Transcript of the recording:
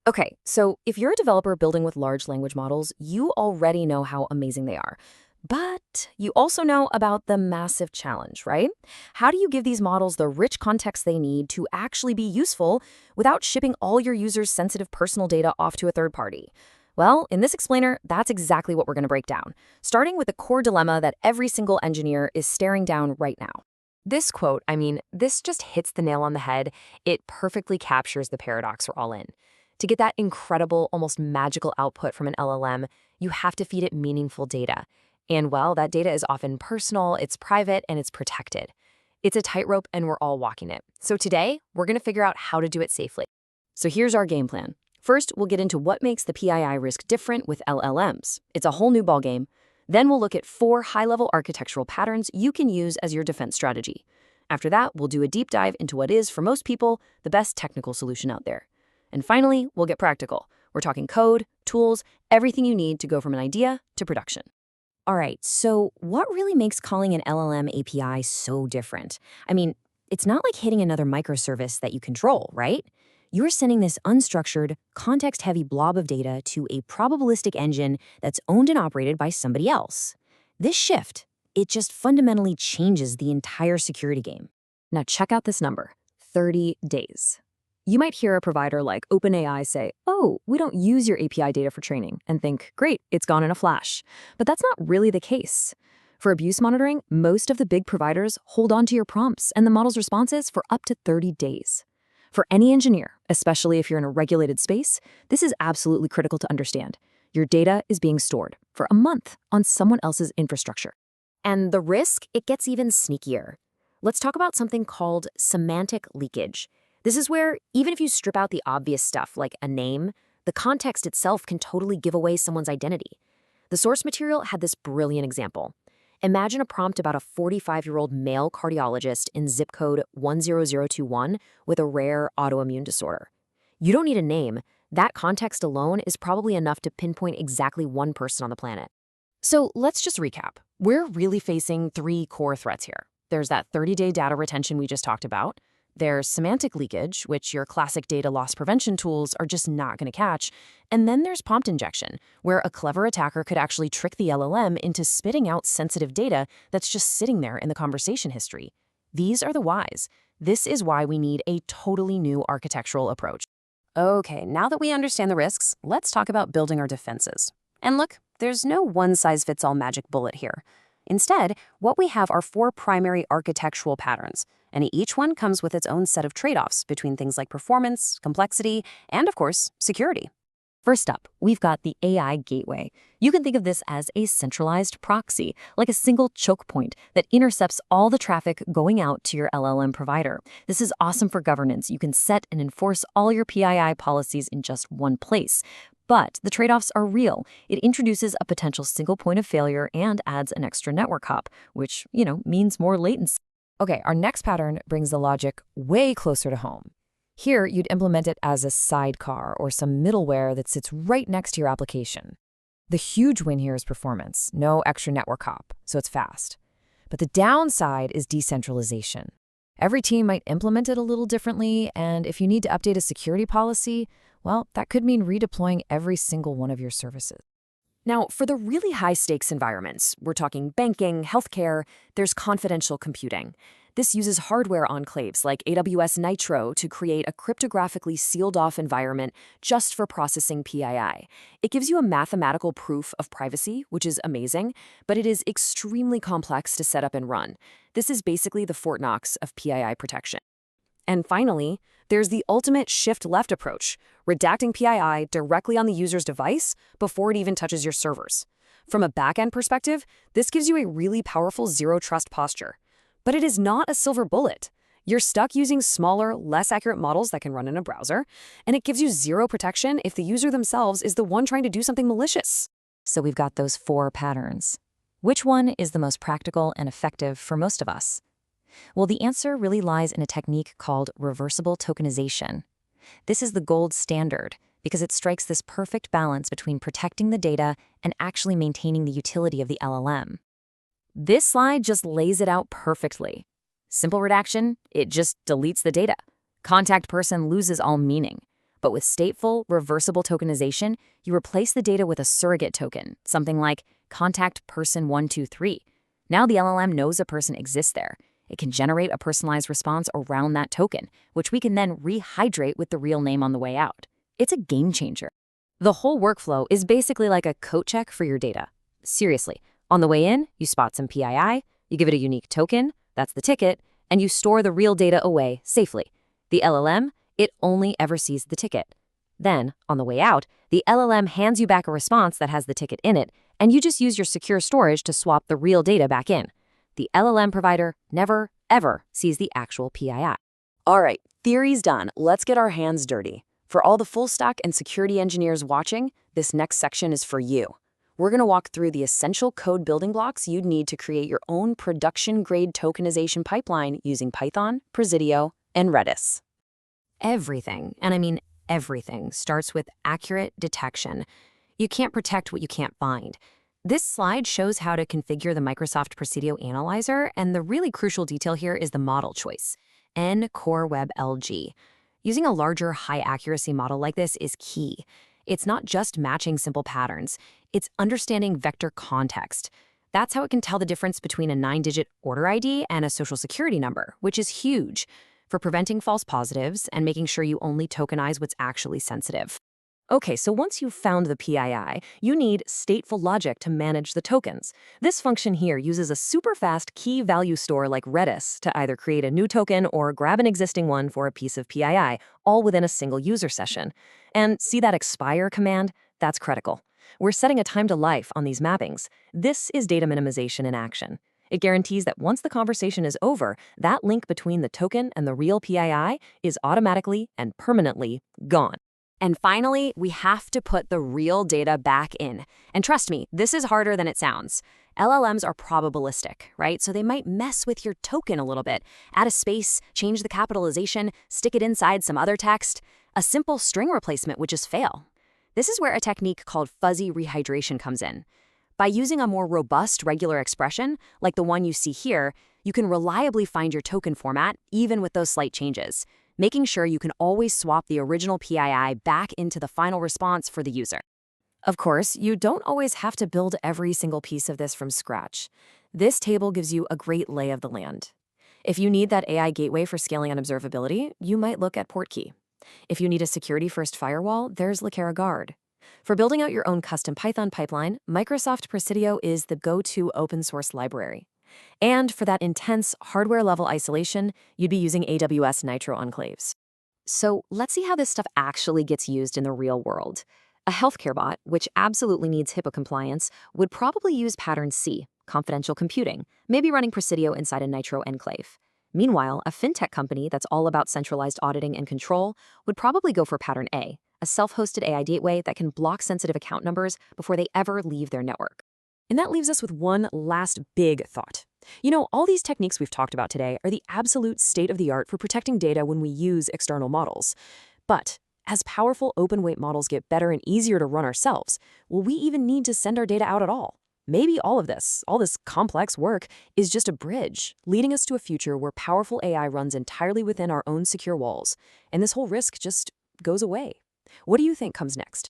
Okay, so if you're a developer building with large language models, you already know how amazing they are. But you also know about the massive challenge, right? How do you give these models the rich context they need to actually be useful without shipping all your users' sensitive personal data off to a third party? Well, in this explainer, that's exactly what we're going to break down, starting with the core dilemma that every single engineer is staring down right now. This quote, this just hits the nail on the head. It perfectly captures the paradox we're all in. To get that incredible, almost magical output from an LLM, you have to feed it meaningful data. And well, that data is often personal, it's private, and it's protected. It's a tightrope, and we're all walking it. So today, we're going to figure out how to do it safely. So here's our game plan. First, we'll get into what makes the PII risk different with LLMs. It's a whole new ballgame. Then we'll look at 4 high-level architectural patterns you can use as your defense strategy. After that, we'll do a deep dive into what is, for most people, the best technical solution out there. And finally, we'll get practical. We're talking code, tools, everything you need to go from an idea to production. All right, so what really makes calling an LLM API so different? It's not like hitting another microservice that you control, right? You're sending this unstructured, context-heavy blob of data to a probabilistic engine that's owned and operated by somebody else. This shift, it just fundamentally changes the entire security game. Now check out this number, 30 days. You might hear a provider like OpenAI say, "Oh, we don't use your API data for training," and think, "Great, it's gone in a flash." But that's not really the case. For abuse monitoring, most of the big providers hold on to your prompts and the model's responses for up to 30 days. For any engineer, especially if you're in a regulated space, this is absolutely critical to understand. Your data is being stored for a month on someone else's infrastructure. And the risk, it gets even sneakier. Let's talk about something called semantic leakage. This is where, even if you strip out the obvious stuff like a name, the context itself can totally give away someone's identity. The source material had this brilliant example. Imagine a prompt about a 45-year-old male cardiologist in zip code 10021 with a rare autoimmune disorder. You don't need a name. That context alone is probably enough to pinpoint exactly one person on the planet. So let's just recap. We're really facing 3 core threats here. There's that 30-day data retention we just talked about. There's semantic leakage, which your classic data loss prevention tools are just not going to catch. And then there's prompt injection, where a clever attacker could actually trick the LLM into spitting out sensitive data that's just sitting there in the conversation history. These are the whys. This is why we need a totally new architectural approach. Okay, now that we understand the risks, let's talk about building our defenses. And look, there's no one-size-fits-all magic bullet here. Instead, what we have are 4 primary architectural patterns, and each one comes with its own set of trade-offs between things like performance, complexity, and, of course, security. First up, we've got the AI gateway. You can think of this as a centralized proxy, like a single choke point that intercepts all the traffic going out to your LLM provider. This is awesome for governance. You can set and enforce all your PII policies in just one place. But the trade-offs are real. It introduces a potential single point of failure and adds an extra network hop, which, means more latency. Okay, our next pattern brings the logic way closer to home. Here, you'd implement it as a sidecar or some middleware that sits right next to your application. The huge win here is performance, no extra network hop, so it's fast. But the downside is decentralization. Every team might implement it a little differently, and if you need to update a security policy, well, that could mean redeploying every single one of your services. Now, for the really high-stakes environments, we're talking banking, healthcare, there's confidential computing. This uses hardware enclaves like AWS Nitro to create a cryptographically sealed-off environment just for processing PII. It gives you a mathematical proof of privacy, which is amazing, but it is extremely complex to set up and run. This is basically the Fort Knox of PII protection. And finally, there's the ultimate shift-left approach, redacting PII directly on the user's device before it even touches your servers. From a back-end perspective, this gives you a really powerful zero-trust posture. But it is not a silver bullet. You're stuck using smaller, less accurate models that can run in a browser, and it gives you zero protection if the user themselves is the one trying to do something malicious. So we've got those 4 patterns. Which one is the most practical and effective for most of us? Well, the answer really lies in a technique called reversible tokenization. This is the gold standard because it strikes this perfect balance between protecting the data and actually maintaining the utility of the LLM. This slide just lays it out perfectly. Simple redaction, it just deletes the data. Contact person loses all meaning. But with stateful, reversible tokenization, you replace the data with a surrogate token, something like contact person 123. Now the LLM knows a person exists there. It can generate a personalized response around that token, which we can then rehydrate with the real name on the way out. It's a game changer. The whole workflow is basically like a coat check for your data. Seriously, on the way in, you spot some PII, you give it a unique token, that's the ticket, and you store the real data away safely. The LLM, it only ever sees the ticket. Then, on the way out, the LLM hands you back a response that has the ticket in it, and you just use your secure storage to swap the real data back in. The LLM provider never, ever sees the actual PII. All right, theory's done. Let's get our hands dirty. For all the full stack and security engineers watching, this next section is for you. We're going to walk through the essential code building blocks you'd need to create your own production-grade tokenization pipeline using Python, Presidio, and Redis. Everything, and I mean everything, starts with accurate detection. You can't protect what you can't find. This slide shows how to configure the Microsoft Presidio Analyzer, and the really crucial detail here is the model choice, Core Web LG. Using a larger, high-accuracy model like this is key. It's not just matching simple patterns, it's understanding vector context. That's how it can tell the difference between a 9-digit order ID and a social security number, which is huge for preventing false positives and making sure you only tokenize what's actually sensitive. Okay, so once you've found the PII, you need stateful logic to manage the tokens. This function here uses a super fast key value store like Redis to either create a new token or grab an existing one for a piece of PII, all within a single user session. And see that expire command? That's critical. We're setting a time to life on these mappings. This is data minimization in action. It guarantees that once the conversation is over, that link between the token and the real PII is automatically and permanently gone. And finally, we have to put the real data back in. And trust me, this is harder than it sounds. LLMs are probabilistic, right? So they might mess with your token a little bit. Add a space, change the capitalization, stick it inside some other text. A simple string replacement would just fail. This is where a technique called fuzzy rehydration comes in. By using a more robust regular expression, like the one you see here, you can reliably find your token format, even with those slight changes, making sure you can always swap the original PII back into the final response for the user. Of course, you don't always have to build every single piece of this from scratch. This table gives you a great lay of the land. If you need that AI gateway for scaling and observability, you might look at Portkey. If you need a security-first firewall, there's Lakera Guard. For building out your own custom Python pipeline, Microsoft Presidio is the go-to open-source library. And for that intense hardware-level isolation, you'd be using AWS Nitro Enclaves. So let's see how this stuff actually gets used in the real world. A healthcare bot, which absolutely needs HIPAA compliance, would probably use pattern C, confidential computing, maybe running Presidio inside a Nitro enclave. Meanwhile, a fintech company that's all about centralized auditing and control would probably go for pattern A, a self-hosted AI gateway that can block sensitive account numbers before they ever leave their network. And that leaves us with one last big thought. You know, all these techniques we've talked about today are the absolute state-of-the-art for protecting data when we use external models. But as powerful open-weight models get better and easier to run ourselves, will we even need to send our data out at all? Maybe all this complex work, is just a bridge, leading us to a future where powerful AI runs entirely within our own secure walls, and this whole risk just goes away. What do you think comes next?